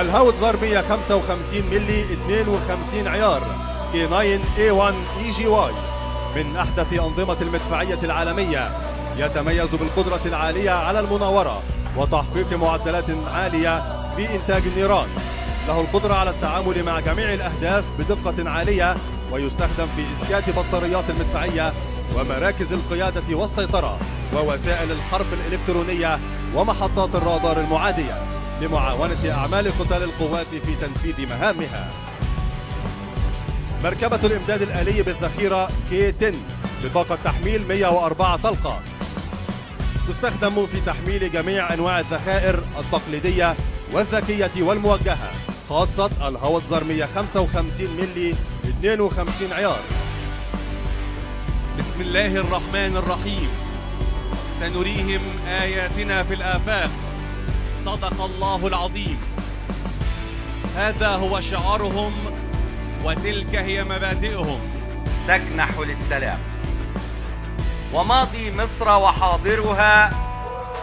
الهاوتزر 155 ملي 52 عيار K9A1 EGY من أحدث أنظمة المدفعية العالمية، يتميز بالقدرة العالية على المناورة وتحقيق معدلات عالية في إنتاج النيران. له القدرة على التعامل مع جميع الأهداف بدقة عالية، ويستخدم في إسكات بطاريات المدفعية ومراكز القيادة والسيطرة ووسائل الحرب الإلكترونية ومحطات الرادار المعادية لمعاونة أعمال قتال القوات في تنفيذ مهامها. مركبة الإمداد الآلي بالذخيرة K10 بطاقة تحميل 104 طلقة، تستخدم في تحميل جميع أنواع الذخائر التقليدية والذكية والموجهة، خاصة الهاوتزر 155 ملي 52 عيار. بسم الله الرحمن الرحيم. سنريهم آياتنا في الآفاق. صدق الله العظيم. هذا هو شعارهم وتلك هي مبادئهم. تكنح للسلام، وماضي مصر وحاضرها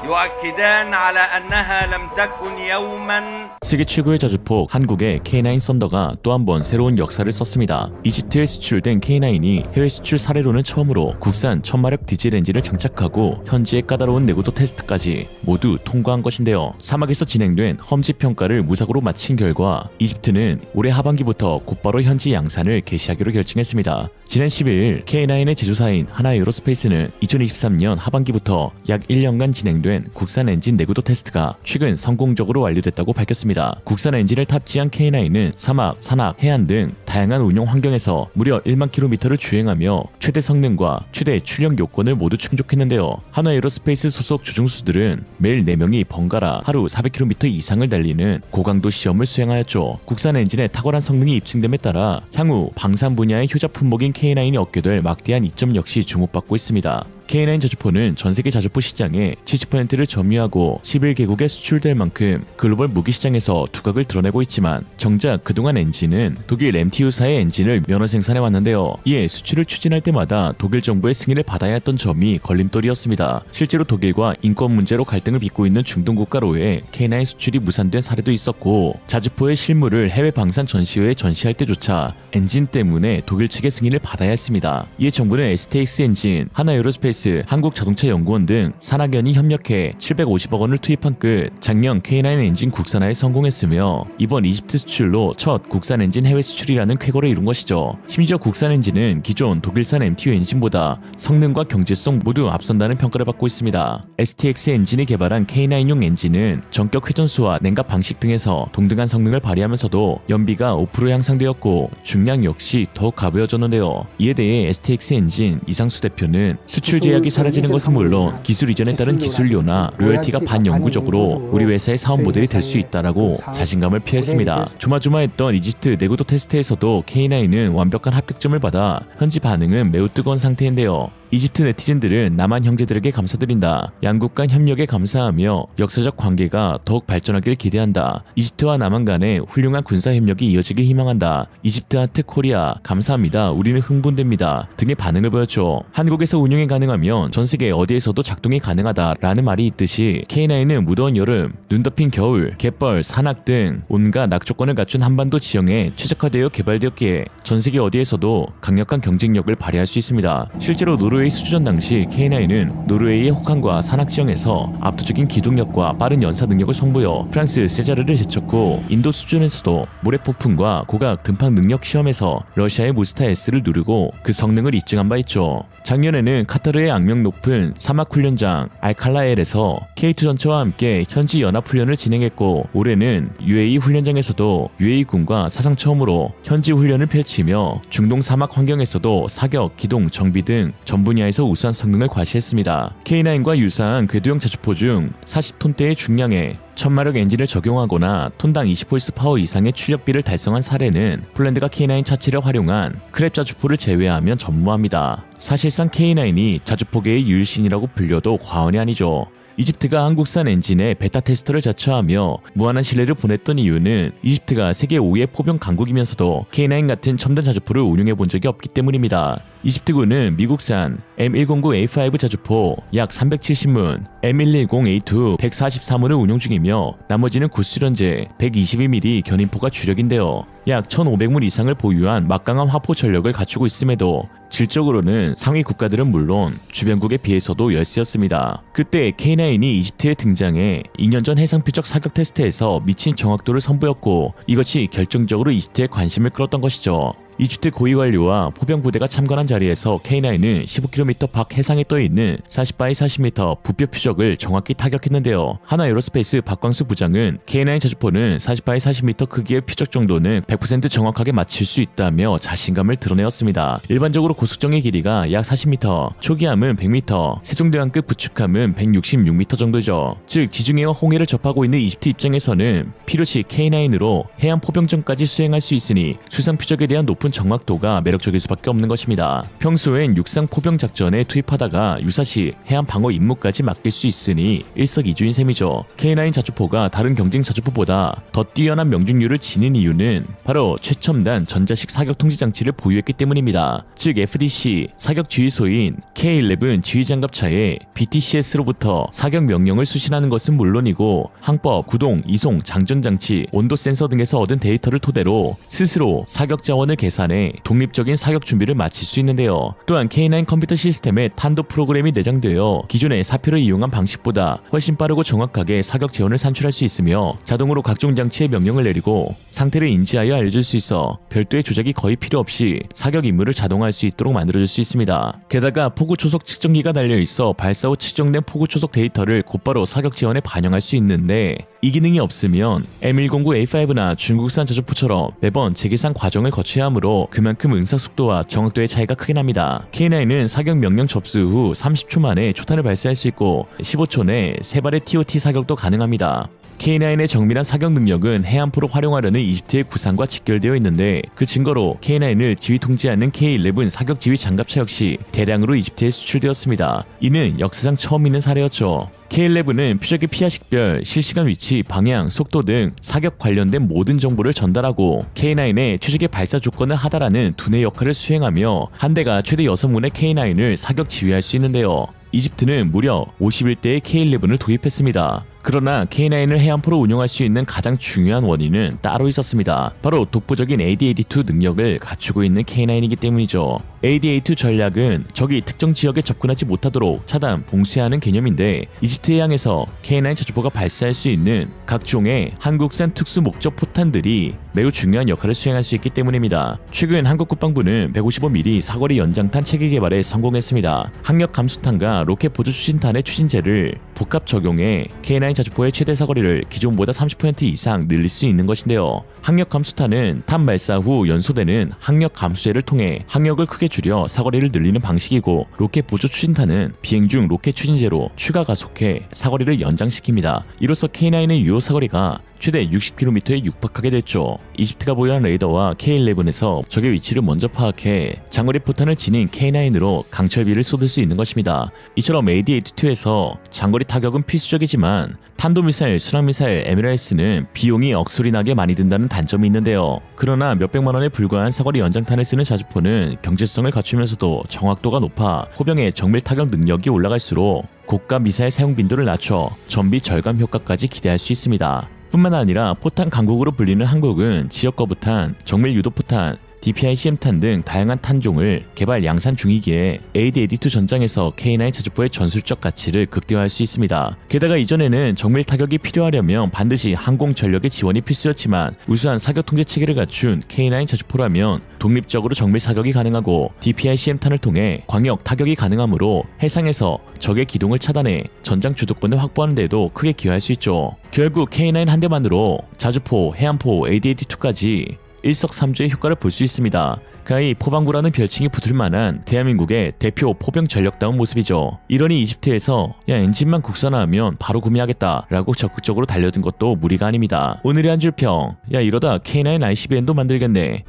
يؤكدان على أنها لم تكن يوما. 세계 최고의 자주포 한국의 K9 썬더가 또 한 번 새로운 역사를 썼습니다. 이집트에 수출된 K9이 해외 수출 사례로는 처음으로 국산 1000마력 디젤 엔진을 장착하고 현지의 까다로운 내구도 테스트까지 모두 통과한 것인데요. 사막에서 진행된 험지 평가를 무사고로 마친 결과 이집트는 올해 하반기부터 곧바로 현지 양산을 개시하기로 결정했습니다. 지난 12일 K9의 제조사인 하나에어로스페이스는 2023년 하반기부터 약 1년간 진행된 국산 엔진 내구도 테스트가 최근 성공적으로 완료됐다고 밝혔습니다. 국산 엔진을 탑재한 K9은 사막, 산악, 해안 등 다양한 운용 환경에서 무려 1만 킬로미터를 주행하며 최대 성능과 최대 출력 요건을 모두 충족했는데요. 하나에어로스페이스 소속 조종수들은 매일 4명이 번갈아 하루 400km 이상을 달리는 고강도 시험을 수행하였죠. 국산 엔진의 탁월한 성능이 입증됨에 따라 향후 방산 분야의 효자 품목인 K9이 얻게 될 막대한 이점 역시 주목받고 있습니다. K9 자주포는 전세계 자주포 시장의 70%를 점유하고 11개국에 수출될 만큼 글로벌 무기 시장에서 두각을 드러내고 있지만 정작 그동안 엔진은 독일 MTU사의 엔진을 면허 생산해 왔는데요. 이에 수출을 추진할 때마다 독일 정부의 승인을 받아야 했던 점이 걸림돌이었습니다. 실제로 독일과 인권 문제로 갈등을 빚고 있는 중동 국가로의 K9 수출이 무산된 사례도 있었고, 자주포의 실물을 해외 방산 전시회에 전시할 때조차 엔진 때문에 독일 측의 승인을 받아야 했습니다. 이에 정부는 STX 엔진, 하나에어로스페이스, 한국자동차연구원 등 산학연이 협력해 750억 원을 투입한 끝 작년 K9 엔진 국산화에 성공했으며 이번 이집트 수출로 첫 국산 엔진 해외 수출이라는 쾌거를 이룬 것이죠. 심지어 국산 엔진은 기존 독일산 MTU 엔진보다 성능과 경제성 모두 앞선다는 평가를 받고 있습니다. STX 엔진이 개발한 K9용 엔진은 전격 회전수와 냉각 방식 등에서 동등한 성능을 발휘하면서도 연비가 5% 향상되었고 중량 역시 더욱 가벼워졌는데요. 이에 대해 STX 엔진 이상수 대표는 수출 제약이 사라지는 것은 물론 기술 이전에 따른 기술료나 로열티가 반영구적으로 우리 회사의 사업 모델이 될 수 있다라고 자신감을 표했습니다. 조마조마했던 이집트 내구도 테스트에서도 K9은 완벽한 합격점을 받아 현지 반응은 매우 뜨거운 상태인데요. 이집트 네티즌들은 남한 형제들에게 감사드린다. 양국 간 협력에 감사하며 역사적 관계가 더욱 발전하길 기대한다. 이집트와 남한 간의 훌륭한 군사 협력이 이어지길 희망한다. 이집트 하트 코리아 감사합니다. 우리는 흥분됩니다. 등의 반응을 보였죠. 한국에서 운용이 가능하면 전 세계 어디에서도 작동이 가능하다라는 말이 있듯이 K9은 무더운 여름, 눈 덮인 겨울, 갯벌, 산악 등 온갖 낙조건을 갖춘 한반도 지형에 최적화되어 개발되었기에 전 세계 어디에서도 강력한 경쟁력을 발휘할 수 있습니다. 실제로 노르웨이 수주전 당시 K9은 노르웨이의 호칸과 산악 지형에서 압도적인 기동력과 빠른 연사 능력을 선보여 프랑스 세자르를 제쳤고, 인도 수준에서도 모래 폭풍과 고각 등판 능력 시험에서 러시아의 무스타 S를 누르고 그 성능을 입증한 바 있죠. 작년에는 카타르의 악명 높은 사막 훈련장 알칼라엘에서 K2 전차와 함께 현지 연합 훈련을 진행했고, 올해는 UAE 훈련장에서도 UAE군과 사상 처음으로 현지 훈련을 펼치며 중동 사막 환경에서도 사격, 기동, 정비 등 전 분야에서 우수한 성능을 과시했습니다. K9과 유사한 궤도형 자주포 중 40톤대의 중량에 1000마력 엔진을 적용하거나 톤당 20홀스파워 이상의 출력비를 달성한 사례는 폴란드가 K9 차체를 활용한 크랩 자주포를 제외하면 전무합니다. 사실상 K9이 자주포계의 유일신이라고 불려도 과언이 아니죠. 이집트가 한국산 엔진의 베타 테스터를 자처하며 무한한 신뢰를 보냈던 이유는 이집트가 세계 5위의 포병 강국이면서도 K9 같은 첨단 자주포를 운용해 본 적이 없기 때문입니다. 이집트군은 미국산 M109A5 자주포 약 370문, M110A2 143문을 운용 중이며 나머지는 구수련제 122mm 견인포가 주력인데요. 약 1500문 이상을 보유한 막강한 화포 전력을 갖추고 있음에도 질적으로는 상위 국가들은 물론 주변국에 비해서도 열세였습니다. 그때 K9이 이집트에 등장해 2년 전 해상 표적 사격 테스트에서 미친 정확도를 선보였고 이것이 결정적으로 이집트의 관심을 끌었던 것이죠. 이집트 고위 관료와 포병 부대가 참관한 자리에서 K9은 15km 밖 해상에 떠있는 40x40m 부표 표적을 정확히 타격했는데요. 하나에어로스페이스 박광수 부장은 K9 자주포는 40x40m 크기의 표적 정도는 100% 정확하게 맞출 수 있다며 자신감을 드러내었습니다. 일반적으로 고속정의 길이가 약 40m, 초기함은 100m, 세종대왕급 부축함은 166m 정도죠. 즉 지중해와 홍해를 접하고 있는 이집트 입장에서는 필요시 K9으로 해안 포병전까지 수행할 수 있으니 수상 표적에 대한 높은 정확도가 매력적일 수밖에 없는 것입니다. 평소엔 육상 포병 작전에 투입하다가 유사시 해안 방어 임무까지 맡길 수 있으니 일석이조인 셈이죠. K9 자주포가 다른 경쟁 자주포보다 더 뛰어난 명중률을 지닌 이유는 바로 최첨단 전자식 사격 통제 장치를 보유했기 때문입니다. 즉 FDC 사격 지휘소인 K11 지휘장갑차에 BTCS로부터 사격 명령을 수신하는 것은 물론이고 항법, 구동, 이송, 장전 장치, 온도 센서 등에서 얻은 데이터를 토대로 스스로 사격 자원을 계산해 독립적인 사격 준비를 마칠 수 있는데요. 또한 K9 컴퓨터 시스템에 탄도 프로그램이 내장되어 기존의 사표를 이용한 방식보다 훨씬 빠르고 정확하게 사격 재원을 산출할 수 있으며 자동으로 각종 장치에 명령을 내리고 상태를 인지하여 알려줄 수 있어 별도의 조작이 거의 필요 없이 사격 임무를 자동화할 수 있도록 만들어줄 수 있습니다. 게다가 포구 초속 측정기가 달려있어 발사 후 측정된 포구 초속 데이터를 곧바로 사격 지원에 반영할 수 있는데 이 기능이 없으면 M109A5나 중국산 자주포처럼 매번 재계산 과정을 거쳐야 하므로 그만큼 응사 속도와 정확도의 차이가 크게 납니다. K9은 사격 명령 접수 후 30초 만에 초탄을 발사할 수 있고 15초 내 3발의 TOT 사격도 가능합니다. K9의 정밀한 사격 능력은 해안포로 활용하려는 이집트의 구상과 직결되어 있는데 그 증거로 K9을 지휘 통제하는 K11 사격 지휘 장갑차 역시 대량으로 이집트에 수출되었습니다. 이는 역사상 처음 있는 사례였죠. K11은 표적의 피하 식별, 실시간 위치, 방향, 속도 등 사격 관련된 모든 정보를 전달하고 K9의 추적의 발사 조건을 하다라는 두뇌 역할을 수행하며 한 대가 최대 6문의 K9을 사격 지휘할 수 있는데요. 이집트는 무려 51대의 K11을 도입했습니다. 그러나 K9을 해안포로 운용할 수 있는 가장 중요한 원인은 따로 있었습니다. 바로 독보적인 AD-82 능력을 갖추고 있는 K9이기 때문이죠. AD-82 전략은 적이 특정 지역에 접근하지 못하도록 차단, 봉쇄하는 개념인데 이집트 해양에서 K9 자주포가 발사할 수 있는 각종의 한국산 특수 목적 포탄들이 매우 중요한 역할을 수행할 수 있기 때문입니다. 최근 한국 국방부는 155mm 사거리 연장탄 체계 개발에 성공했습니다. 항력 감수탄과 로켓 보조 추진탄의 추진제를 복합 적용해 K9 자주포의 최대 사거리를 기존보다 30% 이상 늘릴 수 있는 것인데요. 항력 감수탄은 탄 발사 후 연소되는 항력 감수제를 통해 항력을 크게 줄여 사거리를 늘리는 방식이고 로켓 보조 추진탄은 비행 중 로켓 추진제로 추가 가속해 사거리를 연장시킵니다. 이로써 K9의 유효 사거리가 최대 60km에 육박하게 됐죠. 이집트가 보유한 레이더와 K11에서 적의 위치를 먼저 파악해 장거리 포탄을 지닌 K9으로 강철비를 쏟을 수 있는 것입니다. 이처럼 AD-82에서 장거리 타격은 필수적이지만 탄도미사일, 순항미사일, 에미랄스는 비용이 억소리 나게 많이 든다는 단점이 있는데요. 그러나 몇백만 원에 불과한 사거리 연장탄을 쓰는 자주포는 경제성을 갖추면서도 정확도가 높아 포병의 정밀 타격 능력이 올라갈수록 고가 미사일 사용 빈도를 낮춰 전비 절감 효과까지 기대할 수 있습니다. 뿐만 아니라 포탄 강국으로 불리는 한국은 지역거부탄, 정밀 유도포탄, DPI-CM탄 등 다양한 탄종을 개발 양산 중이기에 AD-82 전장에서 K9 자주포의 전술적 가치를 극대화할 수 있습니다. 게다가 이전에는 정밀 타격이 필요하려면 반드시 항공 전력의 지원이 필수였지만 우수한 사격 통제 체계를 갖춘 K9 자주포라면 독립적으로 정밀 사격이 가능하고 DPI-CM탄을 통해 광역 타격이 가능하므로 해상에서 적의 기동을 차단해 전장 주도권을 확보하는 데도 크게 기여할 수 있죠. 결국 K9 한 대만으로 자주포, 해안포, AD-82까지 일석삼조의 효과를 볼 수 있습니다. 가히 포방구라는 별칭이 붙을 만한 대한민국의 대표 포병 전력다운 모습이죠. 이러니 이집트에서 엔진만 국산화하면 바로 구매하겠다 라고 적극적으로 달려든 것도 무리가 아닙니다. 오늘의 한 줄 평, 이러다 K9 ICBM도 만들겠네.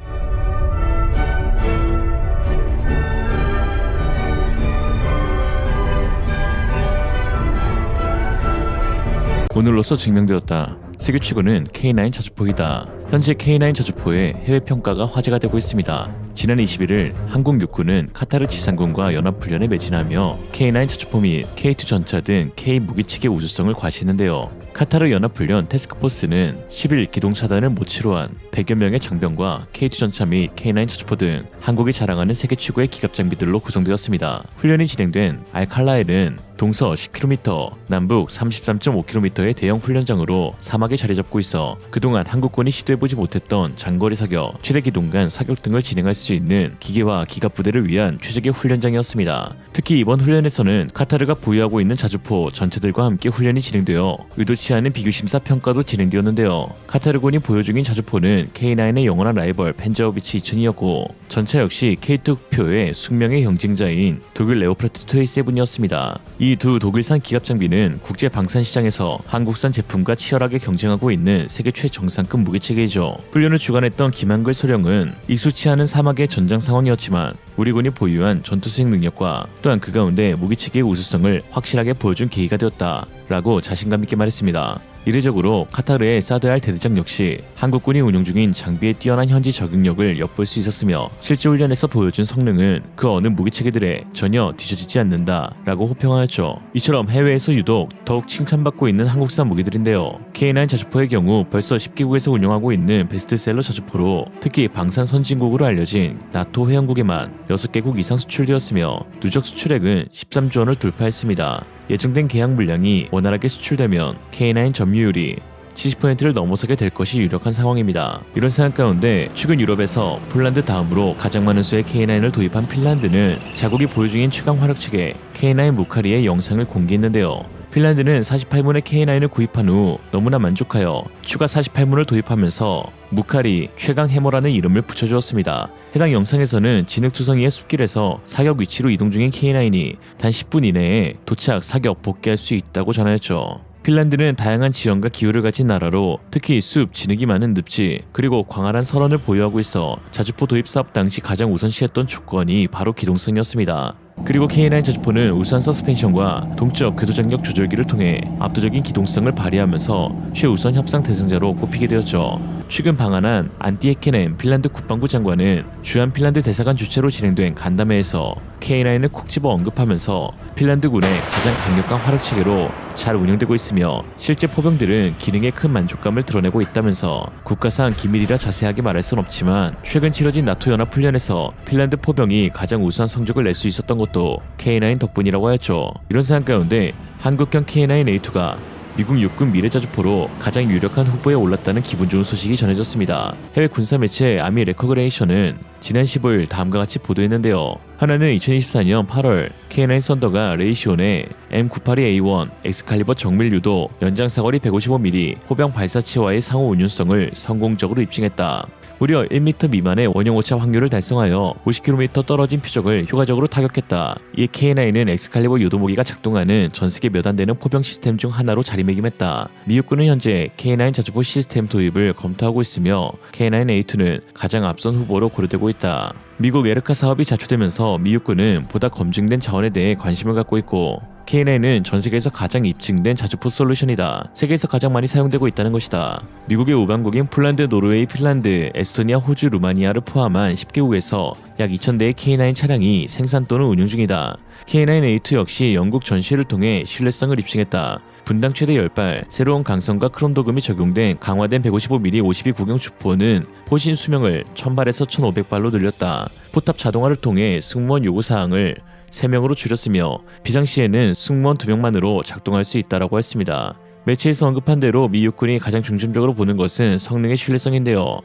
오늘로써 증명되었다. 세계 최고는 K9 자주포이다. 현재 K9 자주포의 해외 평가가 화제가 되고 있습니다. 지난 21일 한국 육군은 카타르 지상군과 연합훈련에 매진하며 K9 자주포 및 K2 전차 등 K 무기체계 우수성을 과시했는데요. 카타르 연합훈련 태스크포스는 10일 기동차단을 못 치루한 100여 명의 장병과 K2 전차 및 K9 자주포 등 한국이 자랑하는 세계 최고의 기갑 장비들로 구성되었습니다. 훈련이 진행된 알칼라엘은 동서 10km, 남북 33.5km의 대형 훈련장으로 사막에 자리 잡고 있어 그동안 한국군이 시도해보지 못했던 장거리 사격, 최대 기동간 사격 등을 진행할 수 있는 기계와 기갑 부대를 위한 최적의 훈련장이었습니다. 특히 이번 훈련에서는 카타르가 보유하고 있는 자주포 전체들과 함께 훈련이 진행되어 의도치 않은 비교심사 평가도 진행되었는데요. 카타르군이 보유 중인 자주포는 K9의 영원한 라이벌 펜저어비치 2000이었고 전차 역시 K2 흑표의 숙명의 경쟁자인 독일 레오파르트 27이었습니다. 이 두 독일산 기갑 장비는 국제 방산 시장에서 한국산 제품과 치열하게 경쟁하고 있는 세계 최정상급 무기체계이죠. 훈련을 주관했던 김한글 소령은 익숙치 않은 사막의 전장 상황이었지만 우리 군이 보유한 전투 수행 능력과 또한 그 가운데 무기체계의 우수성을 확실하게 보여준 계기가 되었다 라고 자신감 있게 말했습니다. 이례적으로 카타르의 사드알 대대장 역시 한국군이 운용 중인 장비의 뛰어난 현지 적응력을 엿볼 수 있었으며 실제 훈련에서 보여준 성능은 그 어느 무기체계들에 전혀 뒤처지지 않는다 라고 호평하였죠. 이처럼 해외에서 유독 더욱 칭찬받고 있는 한국산 무기들인데요. K9 자주포의 경우 벌써 10개국에서 운영하고 있는 베스트셀러 자주포로 특히 방산 선진국으로 알려진 나토 회원국에만 6개국 이상 수출되었으며 누적 수출액은 13조 원을 돌파했습니다. 예정된 계약 물량이 원활하게 수출되면 K9 점유율이 70%를 넘어서게 될 것이 유력한 상황입니다. 이런 상황 가운데 최근 유럽에서 폴란드 다음으로 가장 많은 수의 K9을 도입한 핀란드는 자국이 보유 중인 최강 화력체계 K9 무카리의 영상을 공개했는데요. 핀란드는 48문의 K9을 구입한 후 너무나 만족하여 추가 48문을 도입하면서 무카리 최강 해머라는 이름을 붙여주었습니다. 해당 영상에서는 진흙투성이의 숲길에서 사격 위치로 이동 중인 K9이 단 10분 이내에 도착, 사격, 복귀할 수 있다고 전하였죠. 핀란드는 다양한 지형과 기후를 가진 나라로 특히 숲, 진흙이 많은 늪지 그리고 광활한 설원을 보유하고 있어 자주포 도입 사업 당시 가장 우선시했던 조건이 바로 기동성이었습니다. 그리고 K9 자주포는 우수한 서스펜션과 동적 궤도장력 조절기를 통해 압도적인 기동성을 발휘하면서 최우선 협상 대상자로 꼽히게 되었죠. 최근 방한한 안티 헤케넨 핀란드 국방부 장관은 주한 핀란드 대사관 주최로 진행된 간담회에서 K9을 콕 집어 언급하면서 핀란드군의 가장 강력한 화력체계로 잘 운영되고 있으며 실제 포병들은 기능에 큰 만족감을 드러내고 있다면서 국가상 기밀이라 자세하게 말할 순 없지만 최근 치러진 나토 연합 훈련에서 핀란드 포병이 가장 우수한 성적을 낼 수 있었던 것도 K9 덕분이라고 하였죠. 이런 상황 가운데 한국형 K9A2가 미국 육군 미래자주포로 가장 유력한 후보에 올랐다는 기분 좋은 소식이 전해졌습니다. 해외 군사 매체 아미 레커그레이션은 지난 15일 다음과 같이 보도했는데요. 하나는 2024년 8월 K9 썬더가 레이시온의 M982A1 엑스칼리버 정밀 유도 연장 사거리 155mm 호병 발사체와의 상호 운용성을 성공적으로 입증했다. 무려 1m 미만의 원형 오차 확률을 달성하여 50km 떨어진 표적을 효과적으로 타격했다. 이 K9은 엑스칼리버 유도무기가 작동하는 전세계 몇 안 되는 포병 시스템 중 하나로 자리매김했다. 미국군은 현재 K9 자주포 시스템 도입을 검토하고 있으며 K9A2는 가장 앞선 후보로 고려되고 있다. 미국 에르카 사업이 자초되면서 미국군은 보다 검증된 자원에 대해 관심을 갖고 있고 K9은 전 세계에서 가장 입증된 자주포 솔루션이다. 세계에서 가장 많이 사용되고 있다는 것이다. 미국의 우방국인 폴란드, 노르웨이, 핀란드, 에스토니아, 호주, 루마니아를 포함한 10개국에서 약 2,000대의 K9 차량이 생산 또는 운용 중이다. K9A2 역시 영국 전시회를 통해 신뢰성을 입증했다. 분당 최대 10발, 새로운 강성과 크롬 도금이 적용된 강화된 155mm 52 구경 주포는 포신 수명을 1000발에서 1500발로 늘렸다. 포탑 자동화를 통해 승무원 요구사항을 3명으로 줄였으며 비상시에는 승무원 2명만으로 작동할 수 있다고 했습니다. 매체에서 언급한 대로 미 육군이 가장 중점적으로 보는 것은 성능의 신뢰성인데요.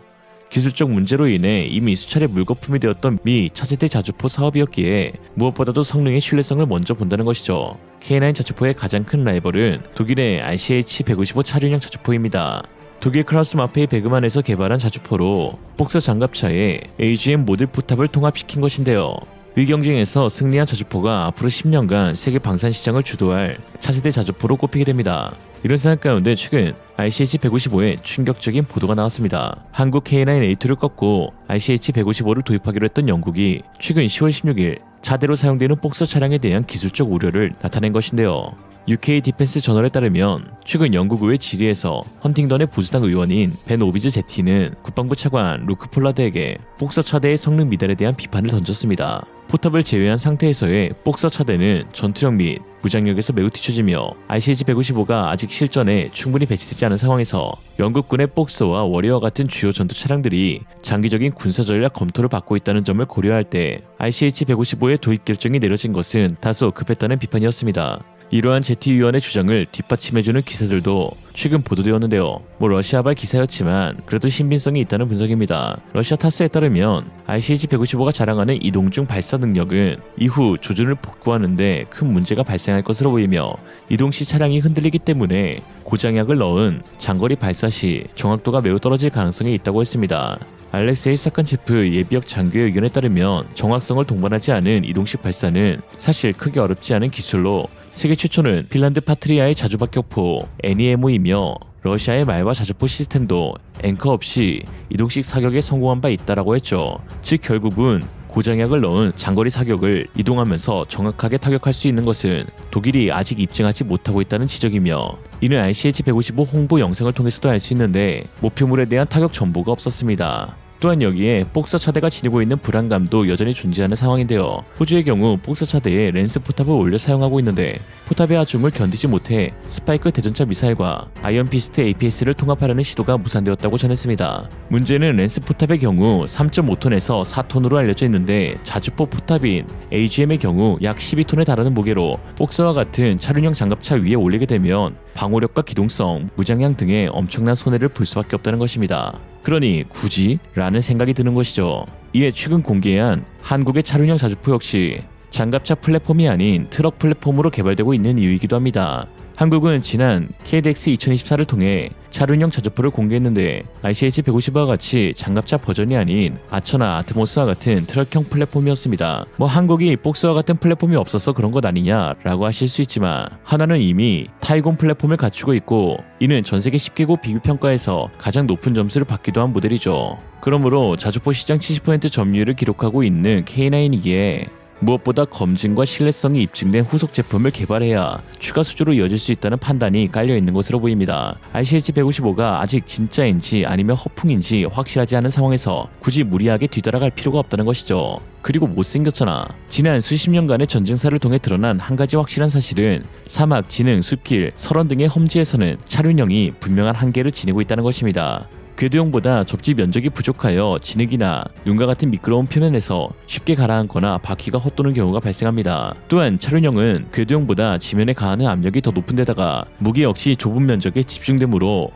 기술적 문제로 인해 이미 수차례 물거품이 되었던 미 차세대 자주포 사업이었기에 무엇보다도 성능의 신뢰성을 먼저 본다는 것이죠. K9 자주포의 가장 큰 라이벌은 독일의 RCH-155 차륜형 자주포입니다. 독일 크라우스 마페이 베그만에서 개발한 자주포로 복서 장갑차에 AGM 모듈 포탑을 통합시킨 것인데요. 위경쟁에서 승리한 자주포가 앞으로 10년간 세계 방산 시장을 주도할 차세대 자주포로 꼽히게 됩니다. 이런 상황 가운데 최근 RCH-155의 충격적인 보도가 나왔습니다. 한국 K9A2를 꺾고 RCH-155를 도입하기로 했던 영국이 최근 10월 16일 차대로 사용되는 복서 차량에 대한 기술적 우려를 나타낸 것인데요. UK 디펜스 저널에 따르면 최근 영국의회 질의에서 헌팅던의 보수당 의원인 벤 오비즈 제티는 국방부 차관 루크 폴라드에게 복서 차대의 성능 미달에 대한 비판을 던졌습니다. 포탑을 제외한 상태에서의 복서 차대는 전투력 및 무장력에서 매우 뒤처지며 RCH-155가 아직 실전에 충분히 배치되지 않은 상황에서 영국군의 복서와 워리어와 같은 주요 전투 차량들이 장기적인 군사 전략 검토를 받고 있다는 점을 고려할 때 RCH-155의 도입 결정이 내려진 것은 다소 급했다는 비판이었습니다. 이러한 제티 위원의 주장을 뒷받침해주는 기사들도 최근 보도되었는데요. 러시아발 기사였지만 그래도 신빙성이 있다는 분석입니다. 러시아 타스에 따르면 RCH-155가 자랑하는 이동 중 발사 능력은 이후 조준을 복구하는데 큰 문제가 발생할 것으로 보이며 이동 시 차량이 흔들리기 때문에 고장약을 넣은 장거리 발사 시 정확도가 매우 떨어질 가능성이 있다고 했습니다. 알렉세이 사칸체프 예비역 장교의 의견에 따르면 정확성을 동반하지 않은 이동식 발사는 사실 크게 어렵지 않은 기술로 세계 최초는 핀란드 파트리아의 자주박격포 NEMO이며 러시아의 말과 자주포 시스템도 앵커 없이 이동식 사격에 성공한 바 있다라고 했죠. 즉 결국은 고장약을 넣은 장거리 사격을 이동하면서 정확하게 타격할 수 있는 것은 독일이 아직 입증하지 못하고 있다는 지적이며 이는 RCH-155 홍보 영상을 통해서도 알 수 있는데 목표물에 대한 타격 정보가 없었습니다. 또한 여기에 복서 차대가 지니고 있는 불안감도 여전히 존재하는 상황인데요. 호주의 경우 복서 차대에 랜스 포탑을 올려 사용하고 있는데 포탑의 하중을 견디지 못해 스파이크 대전차 미사일과 아이언 피스트 APS를 통합하려는 시도가 무산되었다고 전했습니다. 문제는 랜스 포탑의 경우 3.5톤에서 4톤으로 알려져 있는데 자주포 포탑인 AGM의 경우 약 12톤에 달하는 무게로 복서와 같은 차륜형 장갑차 위에 올리게 되면 방호력과 기동성, 무장량 등의 엄청난 손해를 볼 수밖에 없다는 것입니다. 그러니 굳이? 라는 생각이 드는 것이죠. 이에 최근 공개한 한국의 차륜형 자주포 역시 장갑차 플랫폼이 아닌 트럭 플랫폼으로 개발되고 있는 이유이기도 합니다. 한국은 지난 KDX 2024를 통해 차륜형 자주포를 공개했는데 RCH-155와 같이 장갑차 버전이 아닌 아처나 아트모스와 같은 트럭형 플랫폼이었습니다. 한국이 복서와 같은 플랫폼이 없어서 그런 것 아니냐라고 하실 수 있지만 하나는 이미 타이곤 플랫폼을 갖추고 있고 이는 전세계 10개국 비교평가에서 가장 높은 점수를 받기도 한 모델이죠. 그러므로 자주포 시장 70% 점유율을 기록하고 있는 K9이기에 무엇보다 검증과 신뢰성이 입증된 후속 제품을 개발해야 추가 수주로 이어질 수 있다는 판단이 깔려있는 것으로 보입니다. RCH-155가 아직 진짜인지 아니면 허풍인지 확실하지 않은 상황에서 굳이 무리하게 뒤따라갈 필요가 없다는 것이죠. 그리고 못생겼잖아. 지난 수십 년간의 전쟁사를 통해 드러난 한 가지 확실한 사실은 사막, 진흥, 숲길, 설원 등의 험지에서는 차륜형이 분명한 한계를 지니고 있다는 것입니다. 궤도형보다 접지 면적이 부족하여 진흙이나 눈과 같은 미끄러운 표면에서 쉽게 가라앉거나 바퀴가 헛도는 경우가 발생합니다. 또한 차륜형은 궤도형보다 지면에 가하는 압력이 더 높은 데다가 무게 역시 좁은 면적에 집중되므로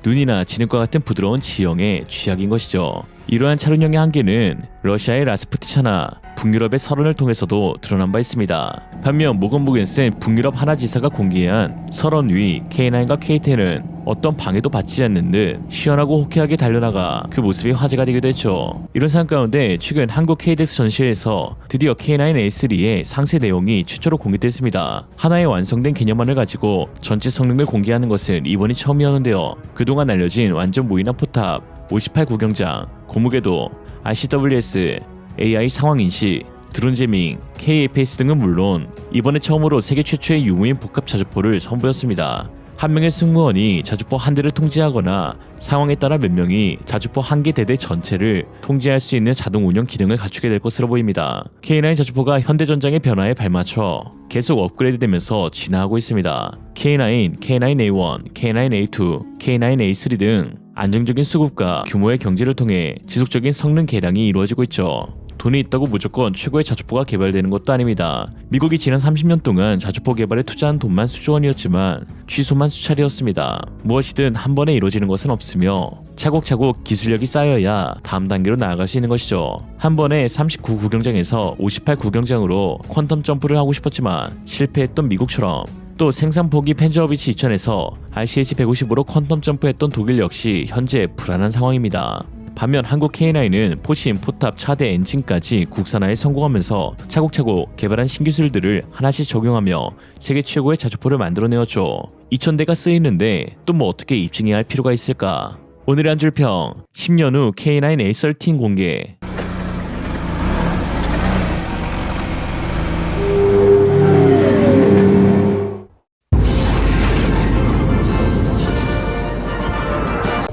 눈이나 진흙과 같은 부드러운 지형에 취약인 것이죠. 이러한 차륜형의 한계는 러시아의 라스푸티차나 북유럽의 설원을 통해서도 드러난 바 있습니다. 반면 모건보겐센 북유럽 하나지사가 공개한 설원 위 K9과 K10은 어떤 방해도 받지 않는 듯 시원하고 호쾌하게 달려나가 그 모습이 화제가 되기도 했죠. 이런 상황 가운데 최근 한국 KDX 전시회에서 드디어 K9A3의 상세 내용이 최초로 공개됐습니다. 하나의 완성된 개념안을 가지고 전체 성능을 공개하는 것은 이번이 처음이었는데요. 그동안 알려진 완전 무인화 포탑, 58 구경장, 고무궤도, RCWS, AI 상황인식, 드론 제밍, KAPS 등은 물론 이번에 처음으로 세계 최초의 유무인 복합 자주포를 선보였습니다. 한 명의 승무원이 자주포 한 대를 통제하거나 상황에 따라 몇 명이 자주포 한 개 대대 전체를 통제할 수 있는 자동 운영 기능을 갖추게 될 것으로 보입니다. K9 자주포가 현대전장의 변화에 발맞춰 계속 업그레이드되면서 진화하고 있습니다. K9, K9A1, K9A2, K9A3 등 안정적인 수급과 규모의 경제를 통해 지속적인 성능 개량이 이루어지고 있죠. 돈이 있다고 무조건 최고의 자주포가 개발되는 것도 아닙니다. 미국이 지난 30년 동안 자주포 개발에 투자한 돈만 수조 원이었지만 취소만 수차례였습니다. 무엇이든 한 번에 이루어지는 것은 없으며 차곡차곡 기술력이 쌓여야 다음 단계로 나아갈 수 있는 것이죠. 한 번에 39 구경장에서 58 구경장으로 퀀텀 점프를 하고 싶었지만 실패했던 미국처럼 또 생산포기 펜저어비치 2000에서 RCH-155로 퀀텀 점프했던 독일 역시 현재 불안한 상황입니다. 반면 한국 K9은 포신, 포탑, 차대 엔진까지 국산화에 성공하면서 차곡차곡 개발한 신기술들을 하나씩 적용하며 세계 최고의 자주포를 만들어내었죠. 2000대가 쓰이는데 또 어떻게 입증해야 할 필요가 있을까? 오늘의 한 줄 평, 10년 후 K9A13 공개.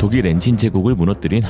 독일 엔진 제국을 무너뜨린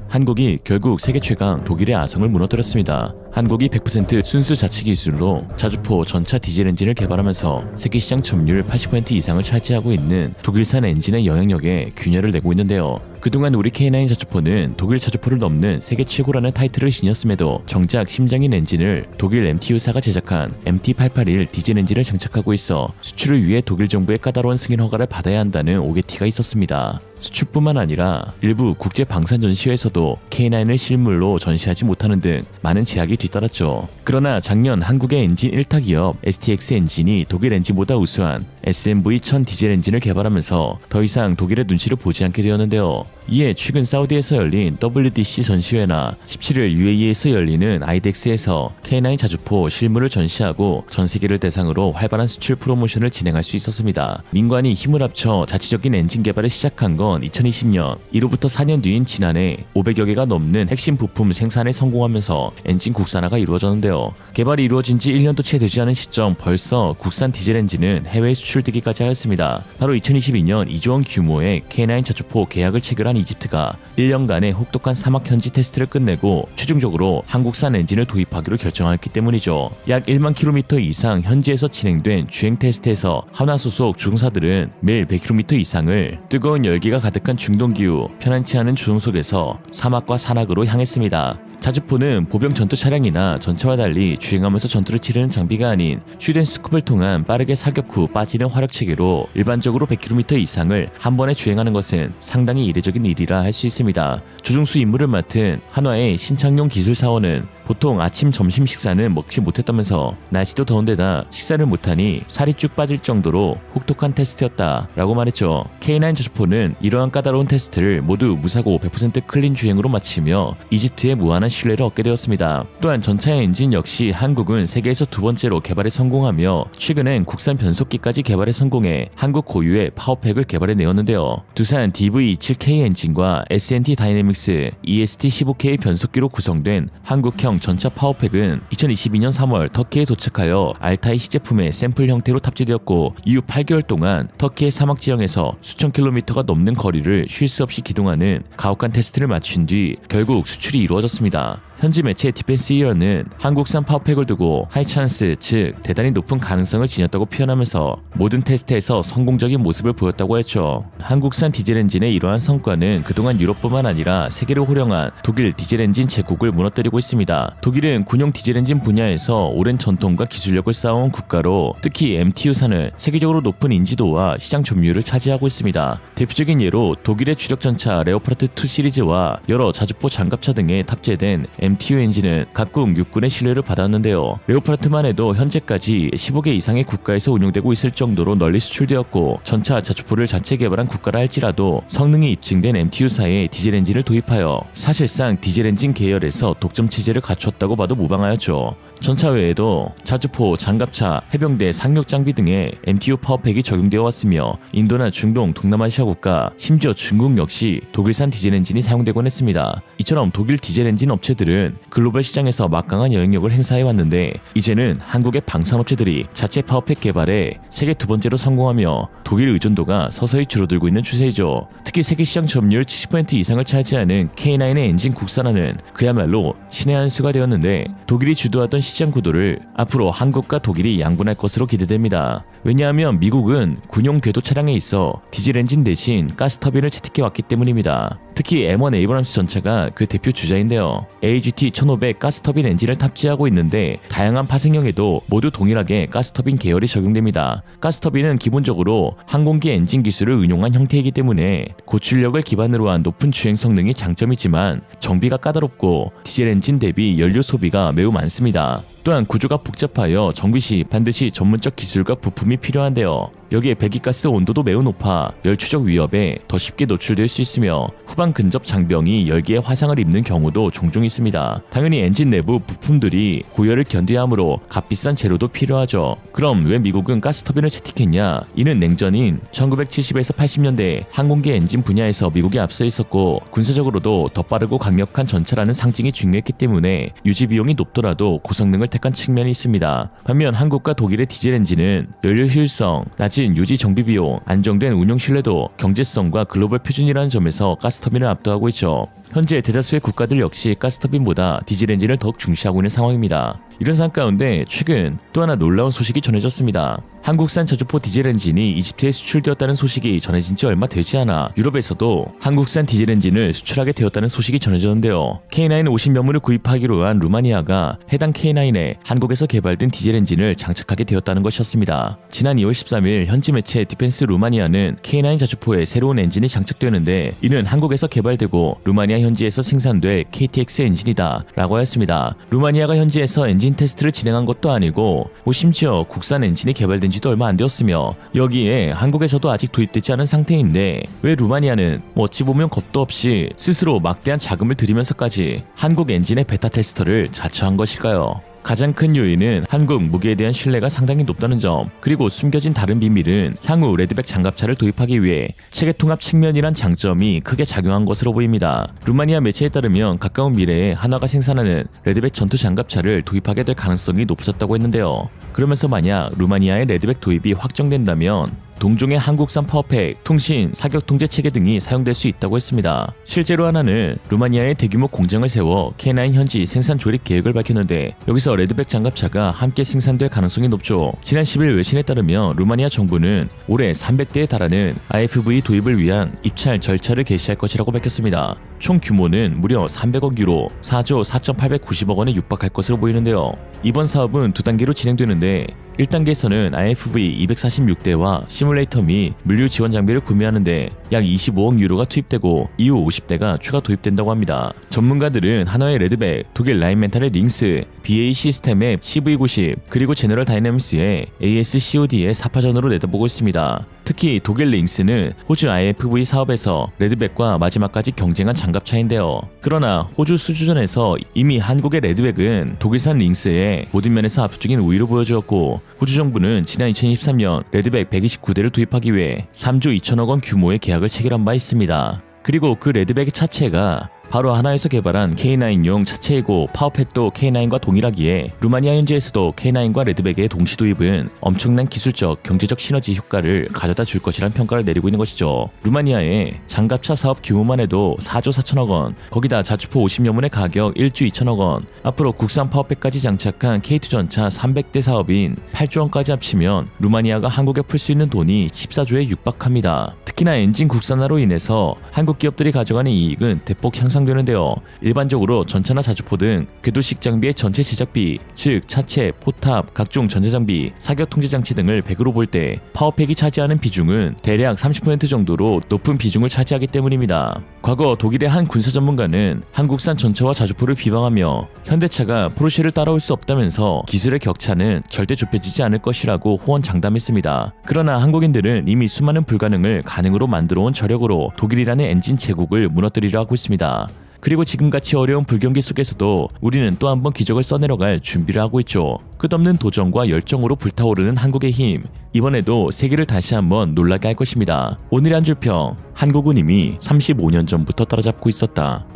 한국이 결국 세계 최강 독일의 아성을 무너뜨렸습니다. 한국이 100% 순수 자체 기술로 자주포 전차 디젤 엔진을 개발하면서 세계 시장 점유율 80% 이상을 차지하고 있는 독일산 엔진의 영향력에 균열을 내고 있는데요. 그동안 우리 K9 자주포는 독일 자주포를 넘는 세계 최고라는 타이틀을 지녔음에도 정작 심장인 엔진을 독일 MTU사가 제작한 MT881 디젤 엔진을 장착하고 있어 수출을 위해 독일 정부의 까다로운 승인 허가를 받아야 한다는 오개티가 있었습니다. 수출뿐만 아니라 일부 국제 방산 전시회에서도 K9을 실물로 전시하지 못하는 등 많은 제약이 뒤따랐죠. 그러나 작년 한국의 엔진 1타 기업 STX 엔진이 독일 엔진보다 우수한 SMV1000 디젤 엔진을 개발하면서 더 이상 독일의 눈치를 보지 않게 되었는데요. 이에 최근 사우디에서 열린 WDC 전시회나 17일 UAE에서 열리는 IDEX에서 K9 자주포 실물을 전시하고 전 세계를 대상으로 활발한 수출 프로모션을 진행할 수 있었습니다. 민관이 힘을 합쳐 자체적인 엔진 개발을 시작한 건 2020년, 이로부터 4년 뒤인 지난해 500여 개가 넘는 핵심 부품 생산에 성공하면서 엔진 국산화가 이루어졌는데요. 개발이 이루어진 지 1년도 채 되지 않은 시점 벌써 국산 디젤 엔진은 해외에 수출되기까지 하였습니다. 바로 2022년 2조 원 규모의 K9 자주포 계약을 체결한 이집트가 1년간의 혹독한 사막 현지 테스트를 끝내고 최종적으로 한국산 엔진을 도입하기로 결정하였기 때문이죠. 약 1만 킬로미터 이상 현지에서 진행된 주행 테스트에서 한화 소속 조종사들은 매일 100km 이상을 뜨거운 열기가 가득한 중동기후 편안치 않은 조종 속에서 사막과 산악으로 향했습니다. 자주포는 보병 전투 차량이나 전차와 달리 주행하면서 전투를 치르는 장비가 아닌 슈덴 스쿱을 통한 빠르게 사격 후 빠지는 화력 체계로 일반적으로 100km 이상을 한 번에 주행하는 것은 상당히 이례적인 일이라 할 수 있습니다. 조종수 임무를 맡은 한화의 신창용 기술사원은 보통 아침 점심 식사는 먹지 못했다면서 날씨도 더운데다 식사를 못하니 살이 쭉 빠질 정도로 혹독한 테스트였다 라고 말했죠. K9 자주포는 이러한 까다로운 테스트를 모두 무사고 100% 클린 주행으로 마치며 이집트의 무한한 신뢰를 얻게 되었습니다. 또한 전차의 엔진 역시 한국은 세계에서 두 번째로 개발에 성공하며 최근엔 국산 변속기까지 개발에 성공해 한국 고유의 파워팩을 개발해 내었는데요. 두산 DV27K 엔진과 S&T 다이내믹스 EST15K 변속기로 구성된 한국형 전차 파워팩은 2022년 3월 터키에 도착하여 알타이 시제품의 샘플 형태로 탑재되었고 이후 8개월 동안 터키의 사막 지형에서 수천 킬로미터가 넘는 거리를 쉴 수 없이 기동하는 가혹한 테스트를 마친 뒤 결국 수출이 이루어졌습니다. 현지 매체 디펜스이어는 한국산 파워팩을 두고 하이찬스, 즉 대단히 높은 가능성을 지녔다고 표현하면서 모든 테스트에서 성공적인 모습을 보였다고 했죠. 한국산 디젤 엔진의 이러한 성과는 그동안 유럽뿐만 아니라 세계를 호령한 독일 디젤 엔진 제국을 무너뜨리고 있습니다. 독일은 군용 디젤 엔진 분야에서 오랜 전통과 기술력을 쌓아온 국가로 특히 MTU사는 세계적으로 높은 인지도와 시장 점유율을 차지하고 있습니다. 대표적인 예로 독일의 주력 전차 레오파르트 2 시리즈와 여러 자주포 장갑차 등에 탑재된 MTU 엔진은 각국 육군의 신뢰를 받았는데요. 레오파르트만 해도 현재까지 15개 이상의 국가에서 운용되고 있을 정도로 널리 수출되었고 전차 자주포를 자체 개발한 국가라 할지라도 성능이 입증된 MTU사의 디젤 엔진을 도입하여 사실상 디젤 엔진 계열에서 독점 체제를 갖췄다고 봐도 무방하였죠. 전차 외에도 자주포, 장갑차, 해병대, 상륙 장비 등의 MTU 파워팩이 적용되어 왔으며 인도나 중동, 동남아시아 국가, 심지어 중국 역시 독일산 디젤 엔진이 사용되곤 했습니다. 이처럼 독일 디젤 엔진 업체들은 글로벌 시장에서 막강한 영향력을 행사해 왔는데 이제는 한국의 방산업체들이 자체 파워팩 개발에 세계 두 번째로 성공하며 독일 의존도가 서서히 줄어들고 있는 추세이죠. 특히 세계 시장 점유율 70% 이상을 차지하는 K9의 엔진 국산화는 그야말로 신의 한 수가 되었는데 독일이 주도하던 시장 구도를 앞으로 한국과 독일이 양분할 것으로 기대됩니다. 왜냐하면 미국은 군용 궤도 차량에 있어 디젤 엔진 대신 가스터빈을 채택해 왔기 때문입니다. 특히 M1 에이브람스 전차가 그 대표 주자인데요. AGT 1500 가스터빈 엔진을 탑재하고 있는데 다양한 파생형에도 모두 동일하게 가스터빈 계열이 적용됩니다. 가스터빈은 기본적으로 항공기 엔진 기술을 응용한 형태이기 때문에 고출력을 기반으로 한 높은 주행 성능이 장점이지만 정비가 까다롭고 디젤 엔진 대비 연료 소비가 매우 많습니다. 또한 구조가 복잡하여 정비 시 반드시 전문적 기술과 부품이 필요한데요. 여기에 배기가스 온도도 매우 높아 열 추적 위협에 더 쉽게 노출될 수 있으며 후방 근접 장병이 열기에 화상을 입는 경우도 종종 있습니다. 당연히 엔진 내부 부품들이 고열을 견뎌야 하므로 값비싼 재료도 필요하죠. 그럼 왜 미국은 가스터빈을 채택했냐? 이는 냉전인 1970에서 80년대 항공기 엔진 분야에서 미국이 앞서 있었고 군사적으로도 더 빠르고 강력한 전차라는 상징이 중요했기 때문에 유지 비용이 높더라도 고성능을 선택한 측면이 있습니다. 반면 한국과 독일의 디젤 엔진은 연료 효율성, 낮은 유지 정비 비용, 안정된 운용 신뢰도, 경제성과 글로벌 표준이라는 점에서 가스터빈을 압도하고 있죠. 현재 대다수의 국가들 역시 가스터빈보다 디젤 엔진을 더욱 중시하고 있는 상황입니다. 이런 상황 가운데 최근 또 하나 놀라운 소식이 전해졌습니다. 한국산 저주포 디젤 엔진이 이집트에 수출되었다는 소식이 전해진 지 얼마 되지 않아 유럽에서도 한국산 디젤 엔진을 수출하게 되었다는 소식이 전해졌는데요. K9 50여문을 구입하기로 한 루마니아가 해당 K9에 한국에서 개발된 디젤 엔진을 장착하게 되었다는 것이었습니다. 지난 2월 13일 현지 매체 디펜스 루마니아는 K9 저주포에 새로운 엔진이 장착되었는데 이는 한국에서 개발되고 루마니아 현지에서 생산될 KTX 엔진이다 라고 하였습니다. 루마니아가 현지에서 엔진 테스트를 진행한 것도 아니고 심지어 국산 엔진이 개발된 지도 얼마 안 되었으며 여기에 한국에서도 아직 도입되지 않은 상태인데 왜 루마니아는 어찌 보면 겁도 없이 스스로 막대한 자금을 들이면서까지 한국 엔진의 베타 테스터를 자처한 것일까요? 가장 큰 요인은 한국 무기에 대한 신뢰가 상당히 높다는 점, 그리고 숨겨진 다른 비밀은 향후 레드백 장갑차를 도입하기 위해 체계 통합 측면이란 장점이 크게 작용한 것으로 보입니다. 루마니아 매체에 따르면 가까운 미래에 한화가 생산하는 레드백 전투 장갑차를 도입하게 될 가능성이 높아졌다고 했는데요. 그러면서 만약 루마니아의 레드백 도입이 확정된다면 동종의 한국산 파워팩, 통신, 사격 통제 체계 등이 사용될 수 있다고 했습니다. 실제로 하나는 루마니아에 대규모 공장을 세워 K9 현지 생산 조립 계획을 밝혔는데 여기서 레드백 장갑차가 함께 생산될 가능성이 높죠. 지난 10일 외신에 따르면 루마니아 정부는 올해 300대에 달하는 IFV 도입을 위한 입찰 절차를 개시할 것이라고 밝혔습니다. 총 규모는 무려 300억 유로, 4조 4,890억 원에 육박할 것으로 보이는데요. 이번 사업은 두 단계로 진행되는데 1단계에서는 IFV 246대와 시뮬레이터 및 물류 지원 장비를 구매하는데 약 25억 유로가 투입되고 이후 50대가 추가 도입된다고 합니다. 전문가들은 한화의 레드백, 독일 라인멘탈의 링스, BAE 시스템의 CV90, 그리고 제너럴 다이내믹스의 ASCOD의 4파전으로 내다보고 있습니다. 특히 독일 링스는 호주 IFV 사업에서 레드백과 마지막까지 경쟁한 장갑차인데요. 그러나 호주 수주전에서 이미 한국의 레드백은 독일산 링스에 모든 면에서 압도적인 우위를 보여주었고 호주 정부는 지난 2023년 레드백 129대를 도입하기 위해 3조 2천억 원 규모의 계약을 체결한 바 있습니다. 그리고 그 레드백 차체가 바로 한화에서 개발한 K9용 차체이고 파워팩도 K9과 동일하기에 루마니아 현지에서도 K9과 레드백의 동시 도입은 엄청난 기술적, 경제적 시너지 효과를 가져다 줄 것이란 평가를 내리고 있는 것이죠. 루마니아의 장갑차 사업 규모만 해도 4조 4천억 원, 거기다 자주포 50여문의 가격 1조 2천억 원, 앞으로 국산 파워팩까지 장착한 K2 전차 300대 사업인 8조 원까지 합치면 루마니아가 한국에 풀 수 있는 돈이 14조에 육박합니다. 특히나 엔진 국산화로 인해서 한국 기업들이 가져가는 이익은 대폭 향상되는데요. 일반적으로 전차나 자주포 등 궤도식 장비의 전체 제작비, 즉 차체, 포탑, 각종 전자장비, 사격 통제 장치 등을 100으로 볼 때 파워팩이 차지하는 비중은 대략 30% 정도로 높은 비중을 차지하기 때문입니다. 과거 독일의 한 군사 전문가는 한국산 전차와 자주포를 비방하며 현대차가 포르쉐를 따라올 수 없다면서 기술의 격차는 절대 좁혀지지 않을 것이라고 호언장담했습니다. 그러나 한국인들은 이미 수많은 불가능을 가능으로 만들어온 저력으로 독일이라는 엔진 제국을 무너뜨리려 하고 있습니다. 그리고 지금같이 어려운 불경기 속에서도 우리는 또 한 번 기적을 써내려갈 준비를 하고 있죠. 끝없는 도전과 열정으로 불타오르는 한국의 힘, 이번에도 세계를 다시 한번 놀라게 할 것입니다. 오늘의 한 줄평, 한국은 이미 35년 전부터 따라잡고 있었다.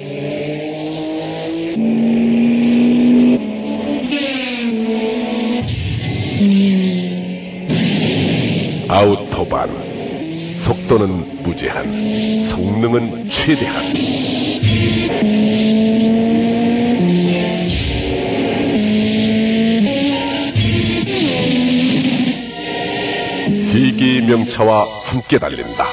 아우토반, 속도는 무제한, 성능은 최대한. 세계의 명차와 함께 달린다.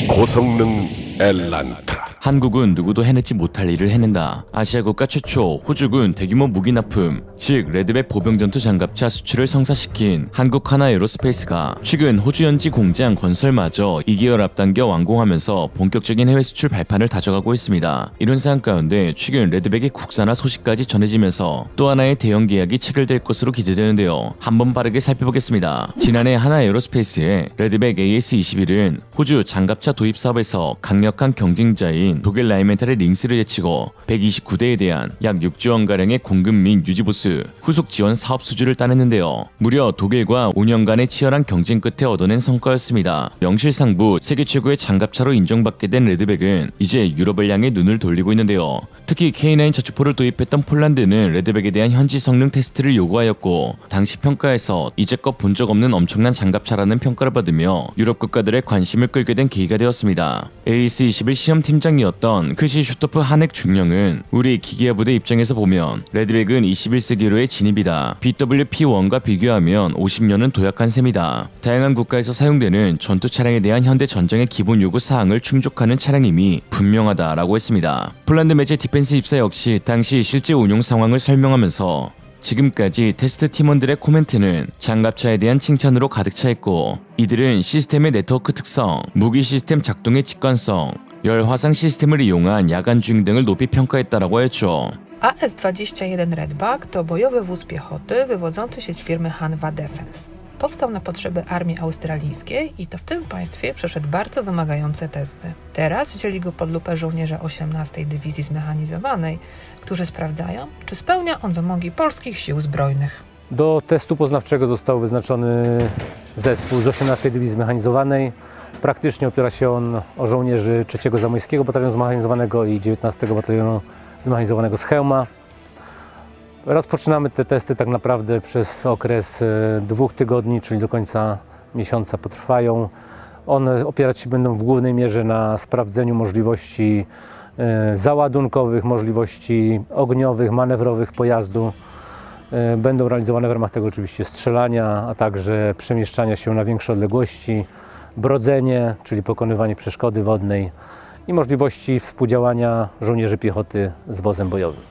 고성능 엘란트라. 한국은 누구도 해내지 못할 일을 해낸다. 아시아 국가 최초 호주군 대규모 무기 납품, 즉 레드백 보병전투 장갑차 수출을 성사시킨 한국 하나 에어로스페이스가 최근 호주 현지 공장 건설마저 2개월 앞당겨 완공하면서 본격적인 해외 수출 발판을 다져가고 있습니다. 이런 상황 가운데 최근 레드백의 국산화 소식까지 전해지면서 또 하나의 대형 계약이 체결될 것으로 기대되는데요. 한번 빠르게 살펴보겠습니다. 지난해 하나 에어로스페이스의 레드백 AS21은 호주 장갑차 도입 사업에서 강력한 경쟁자인 회사인 독일 라인멘탈의 링스를 제치고 129대에 대한 약 6조 원가량의 공급 및 유지 보수, 후속 지원 사업 수주를 따냈는데요. 무려 독일과 5년간의 치열한 경쟁 끝에 얻어낸 성과였습니다. 명실상부 세계 최고의 장갑차로 인정받게 된 레드백은 이제 유럽을 향해 눈을 돌리고 있는데요. 특히 K9 저축포를 도입했던 폴란드는 레드백에 대한 현지 성능 테스트를 요구하였고 당시 평가에서 이제껏 본 적 없는 엄청난 장갑차라는 평가를 받으며 유럽 국가들의 관심을 끌게 된 계기가 되었습니다. AS21 시험팀장이었던 크시 슈토프 하넥 중령은 우리 기계화 부대 입장에서 보면 레드백은 21세기로의 진입이다. BWP1과 비교하면 50년은 도약한 셈이다. 다양한 국가에서 사용되는 전투 차량에 대한 현대 전쟁의 기본 요구 사항을 충족하는 차량임이 분명하다라고 했습니다. 폴란드 매체 디펜스 입사 역시 당시 실제 운용 상황을 설명하면서 지금까지 테스트 팀원들의 코멘트는 장갑차에 대한 칭찬으로 가득 차 있고 이들은 시스템의 네트워크 특성, 무기 시스템 작동의 직관성, 열 화상 시스템을 이용한 야간 주행 등을 높이 평가했다라고 했죠. AS-21 Redback to bojowy wóz piechoty wywodzący się z firmy Hanwha Defense. Powstał na potrzeby armii australijskiej i to w tym państwie przeszedł bardzo wymagające testy. Teraz wzięli go pod lupę żołnierze 18 Dywizji Zmechanizowanej, którzy sprawdzają, czy spełnia on wymogi polskich sił zbrojnych. Do testu poznawczego został wyznaczony zespół z 18 Dywizji Zmechanizowanej. Praktycznie opiera się on o żołnierzy 3 Zamojskiego Batalionu Zmechanizowanego i 19 Batalionu Zmechanizowanego z Chełma. Rozpoczynamy te testy tak naprawdę przez okres 2 tygodni, czyli do końca miesiąca potrwają. One opierać się będą w głównej mierze na sprawdzeniu możliwości załadunkowych, możliwości ogniowych, manewrowych pojazdu. Będą realizowane w ramach tego oczywiście strzelania, a także przemieszczania się na większe odległości, brodzenie, czyli pokonywanie przeszkody wodnej i możliwości współdziałania żołnierzy piechoty z wozem bojowym.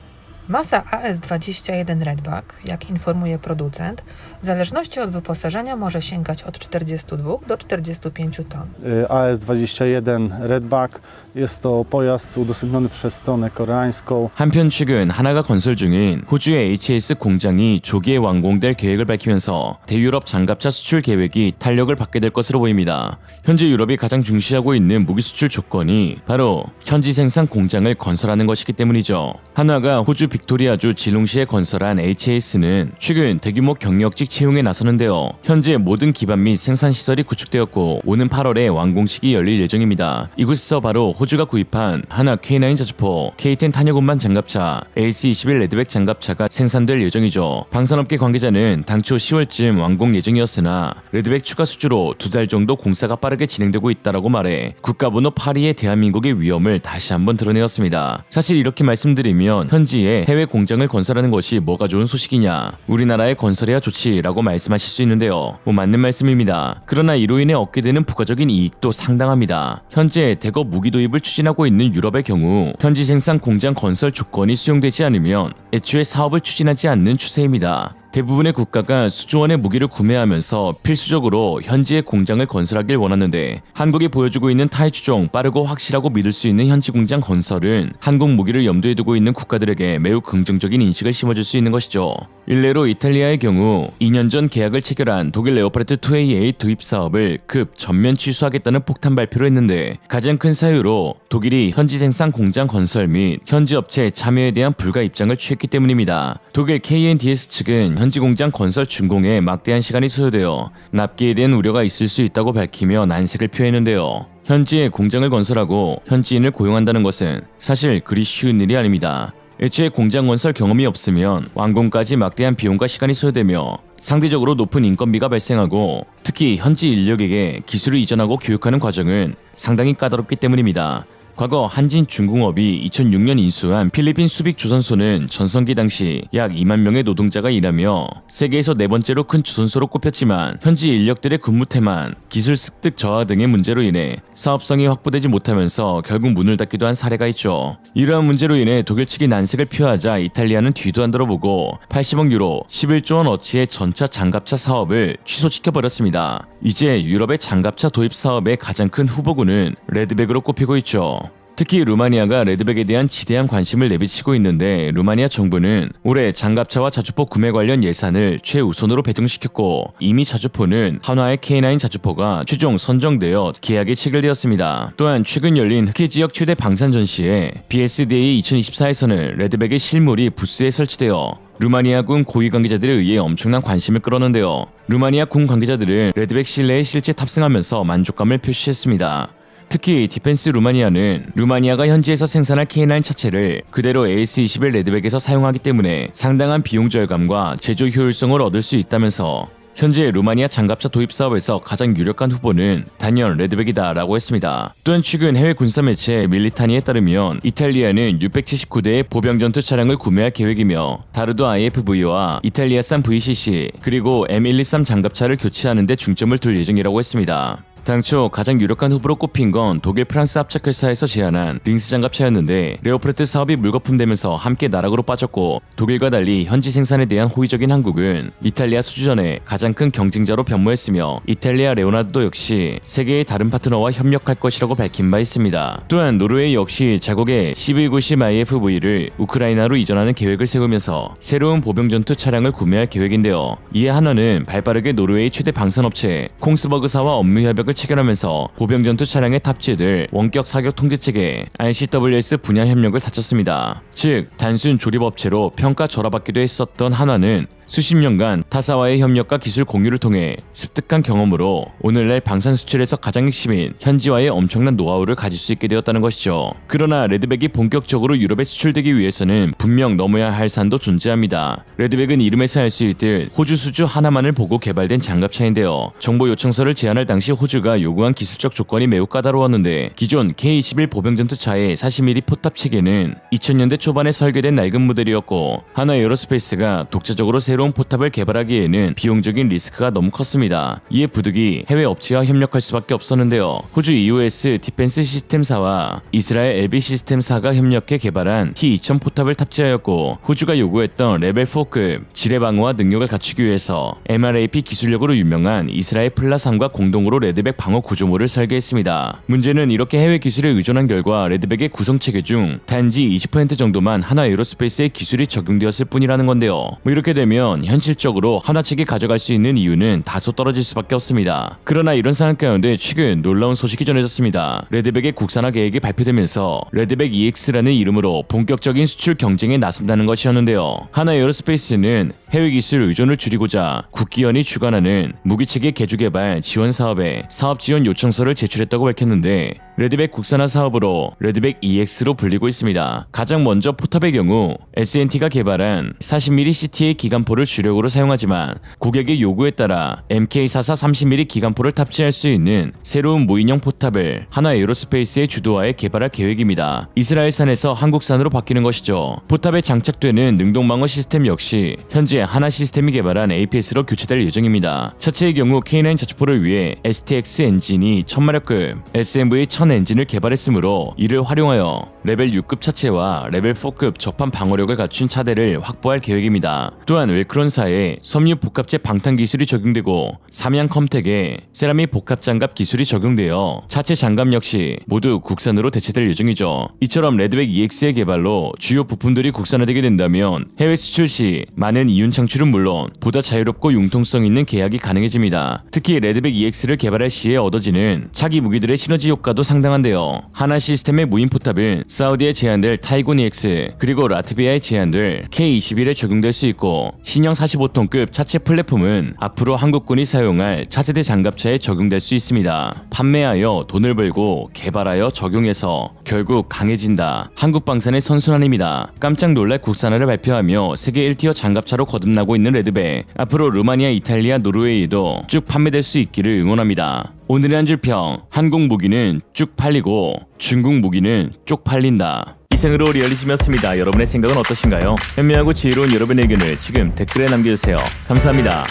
Masa AS-21 Redback, jak informuje producent, w zależności od wyposażenia może sięgać od 42 do 45 ton. AS-21 Redback jest to pojazd udostępniony przez stronę koreańską. 한편 최근 하나가 건설 중인 호주의 HAS 공장이 조기에 완공될 계획을 밝히면서 대유럽 장갑차 수출 계획이 탄력을 받게 될 것으로 보입니다. 현재 유럽이 가장 중시하고 있는 무기 수출 조건이 바로 현지 생산 공장을 건설하는 것이기 때문이죠. 한화가 호주 빅토리아주 질롱시에 건설한 HAS는 최근 대규모 경력직 채용에 나서는데요. 현재 모든 기반 및 생산 시설이 구축되었고 오는 8월에 완공식이 열릴 예정입니다. 이곳에서 바로 호주가 구입한 한화 K9 저주포, K10 탄약 운반 장갑차, AS21 레드백 장갑차가 생산될 예정이죠. 방산업계 관계자는 당초 10월쯤 완공 예정이었으나 레드백 추가 수주로 2달 정도 공사가 빠르게 진행되고 있다라고 말해 국가번호 8위의 대한민국의 위험을 다시 한번 드러내었습니다. 사실 이렇게 말씀드리면 현지에 해외 공장을 건설하는 것이 뭐가 좋은 소식이냐, 우리나라에 건설해야 좋지라고 말씀하실 수 있는데요. 맞는 말씀입니다. 그러나 이로 인해 얻게 되는 부가적인 이익도 상당합니다. 현재 대거 무기 도입을 추진하고 있는 유럽의 경우 현지 생산 공장 건설 조건이 수용되지 않으면 애초에 사업을 추진하지 않는 추세입니다. 대부분의 국가가 수조 원의 무기를 구매하면서 필수적으로 현지의 공장을 건설하길 원하는데 한국이 보여주고 있는 타의 추종 빠르고 확실하고 믿을 수 있는 현지 공장 건설은 한국 무기를 염두에 두고 있는 국가들에게 매우 긍정적인 인식을 심어줄 수 있는 것이죠. 일례로 이탈리아의 경우 2년 전 계약을 체결한 독일 레오파르트 2AA 도입 사업을 급 전면 취소하겠다는 폭탄 발표를 했는데 가장 큰 사유로 독일이 현지 생산 공장 건설 및 현지 업체 참여에 대한 불가 입장을 취했기 때문입니다. 독일 KNDS 측은 현지 공장 건설 준공에 막대한 시간이 소요되어 납기에 대한 우려가 있을 수 있다고 밝히며 난색을 표했는데요. 현지에 공장을 건설하고 현지인을 고용한다는 것은 사실 그리 쉬운 일이 아닙니다. 애초에 공장 건설 경험이 없으면 완공까지 막대한 비용과 시간이 소요되며 상대적으로 높은 인건비가 발생하고 특히 현지 인력에게 기술을 이전하고 교육하는 과정은 상당히 까다롭기 때문입니다. 과거 한진중공업이 2006년 인수한 필리핀 수빅 조선소는 전성기 당시 약 2만 명의 노동자가 일하며 세계에서 4번째로 큰 조선소로 꼽혔지만 현지 인력들의 근무 태만, 기술 습득 저하 등의 문제로 인해 사업성이 확보되지 못하면서 결국 문을 닫기도 한 사례가 있죠. 이러한 문제로 인해 독일 측이 난색을 표하자 이탈리아는 뒤도 안 돌아보고 80억 유로, 11조 원 어치의 전차 장갑차 사업을 취소시켜버렸습니다. 이제 유럽의 장갑차 도입 사업의 가장 큰 후보군은 레드백으로 꼽히고 있죠. 특히 루마니아가 레드백에 대한 지대한 관심을 내비치고 있는데 루마니아 정부는 올해 장갑차와 자주포 구매 관련 예산을 최우선으로 배정시켰고 이미 자주포는 한화의 K9 자주포가 최종 선정되어 계약이 체결되었습니다. 또한 최근 열린 흑해 지역 최대 방산 전시회 BSDA 2024에서는 레드백의 실물이 부스에 설치되어 루마니아군 고위 관계자들에 의해 엄청난 관심을 끌었는데요. 루마니아 군 관계자들은 레드백 실내에 실제 탑승하면서 만족감을 표시했습니다. 특히 디펜스 루마니아는 루마니아가 현지에서 생산할 K9 차체를 그대로 AS-21 레드백에서 사용하기 때문에 상당한 비용 절감과 제조 효율성을 얻을 수 있다면서 현재 루마니아 장갑차 도입 사업에서 가장 유력한 후보는 단연 레드백이다 라고 했습니다. 또한 최근 해외 군사 매체 밀리타니에 따르면 이탈리아는 679대의 보병 전투 차량을 구매할 계획이며 다르도 IFV와 이탈리아산 VCC 그리고 M123 장갑차를 교체하는 데 중점을 둘 예정이라고 했습니다. 당초 가장 유력한 후보로 꼽힌 건 독일 프랑스 합작회사에서 제안한 링스 장갑차였는데 레오프레트 사업이 물거품되면서 함께 나락으로 빠졌고 독일과 달리 현지 생산에 대한 호의적인 한국은 이탈리아 수주전에 가장 큰 경쟁자로 변모했으며 이탈리아 레오나르도 역시 세계의 다른 파트너와 협력할 것이라고 밝힌 바 있습니다. 또한 노르웨이 역시 자국의 CV90 IFV를 우크라이나로 이전하는 계획을 세우면서 새로운 보병 전투 차량을 구매할 계획인데요. 이에 한화는 발빠르게 노르웨이 최대 방산업체 콩스버그사와 업무 협약을 체결하면서 보병 전투 차량에 탑재될 원격 사격 통제체계 RCWS 분야 협력을 다쳤습니다. 즉 단순 조립업체로 평가 절하받기도 했었던 한화는 수십 년간 타사와의 협력과 기술 공유를 통해 습득한 경험으로 오늘날 방산 수출에서 가장 핵심인 현지와의 엄청난 노하우를 가질 수 있게 되었다는 것이죠. 그러나 레드백이 본격적으로 유럽에 수출되기 위해서는 분명 넘어야 할 산도 존재합니다. 레드백은 이름에서 알 수 있듯 호주 수주 하나만을 보고 개발된 장갑차인데요. 정보 요청서를 제안할 당시 호주가 요구한 기술적 조건이 매우 까다로웠는데 기존 K21 보병전투차의 40mm 포탑 체계는 2000년대 초반에 설계된 낡은 모델이었고 한화 에어로스페이스가 독자적으로 새로운 포탑을 개발하기에는 비용적인 리스크가 너무 컸습니다. 이에 부득이 해외 업체와 협력할 수밖에 없었는데요. 호주 EOS 디펜스 시스템사와 이스라엘 LB 시스템사가 협력해 개발한 T2000 포탑을 탑재하였고 호주가 요구했던 레벨 4급 지뢰 방어와 능력을 갖추기 위해서 MRAP 기술력으로 유명한 이스라엘 플라산과 공동으로 레드백 방어 구조물을 설계했습니다. 문제는 이렇게 해외 기술에 의존한 결과 레드백의 구성체계 중 단지 20% 정도만 한화 에어로스페이스의 기술이 적용되었을 뿐이라는 건데요. 이렇게 되면 현실적으로 한화 측이 가져갈 수 있는 이유는 다소 떨어질 수밖에 없습니다. 그러나 이런 상황 가운데 최근 놀라운 소식이 전해졌습니다. 레드백의 국산화 계획이 발표되면서 레드백 EX라는 이름으로 본격적인 수출 경쟁에 나선다는 것이었는데요. 한화 에어로스페이스는 해외 기술 의존을 줄이고자 국기연이 주관하는 무기체계 개조 개발 지원 사업에 사업 지원 요청서를 제출했다고 밝혔는데 레드백 국산화 사업으로 레드백 EX로 불리고 있습니다. 가장 먼저 포탑의 경우 S&T가 개발한 40mm CTA 기관포를 주력으로 사용하지만 고객의 요구에 따라 MK44 30mm 기관포를 탑재할 수 있는 새로운 무인형 포탑을 한화 에어로스페이스의 주도하에 개발할 계획입니다. 이스라엘산에서 한국산으로 바뀌는 것이죠. 포탑에 장착되는 능동방어 시스템 역시 현재 한화 시스템이 개발한 APS로 교체될 예정입니다. 차체의 경우 K9 자주포를 위해 STX 엔진이 1000마력급 SMV 1000 엔진을 개발했으므로 이를 활용하여 레벨 6급 차체와 레벨 4급 접한 방어력을 갖춘 차대를 확보할 계획입니다. 또한 웰크론사의 섬유 복합재 방탄 기술이 적용되고 삼양 컴텍의 세라믹 복합 장갑 기술이 적용되어 차체 장갑 역시 모두 국산으로 대체될 예정이죠. 이처럼 레드백 EX의 개발로 주요 부품들이 국산화되게 된다면 해외 수출 시 많은 이윤 창출은 물론 보다 자유롭고 융통성 있는 계약이 가능해집니다. 특히 레드백 EX를 개발할 시에 얻어지는 차기 무기들의 시너지 효과도 상당한데요. 한화 시스템의 무인 포탑은 사우디에 제한될 타이곤 EX 그리고 라트비아에 제한될 K21에 적용될 수 있고 신형 45톤급 차체 플랫폼은 앞으로 한국군이 사용할 차세대 장갑차에 적용될 수 있습니다. 판매하여 돈을 벌고 개발하여 적용해서 결국 강해진다. 한국방산의 선순환입니다. 깜짝 놀랄 국산화를 발표하며 세계 1티어 장갑차로 거듭나고 있는 레드백. 앞으로 루마니아, 이탈리아, 노르웨이도 쭉 판매될 수 있기를 응원합니다. 오늘의 한 줄 평. 한국 무기는 쭉 팔리고 중국 무기는 쪽 팔린다. 이상으로 리얼리즘이었습니다. 여러분의 생각은 어떠신가요? 현명하고 지혜로운 여러분의 의견을 지금 댓글에 남겨주세요. 감사합니다.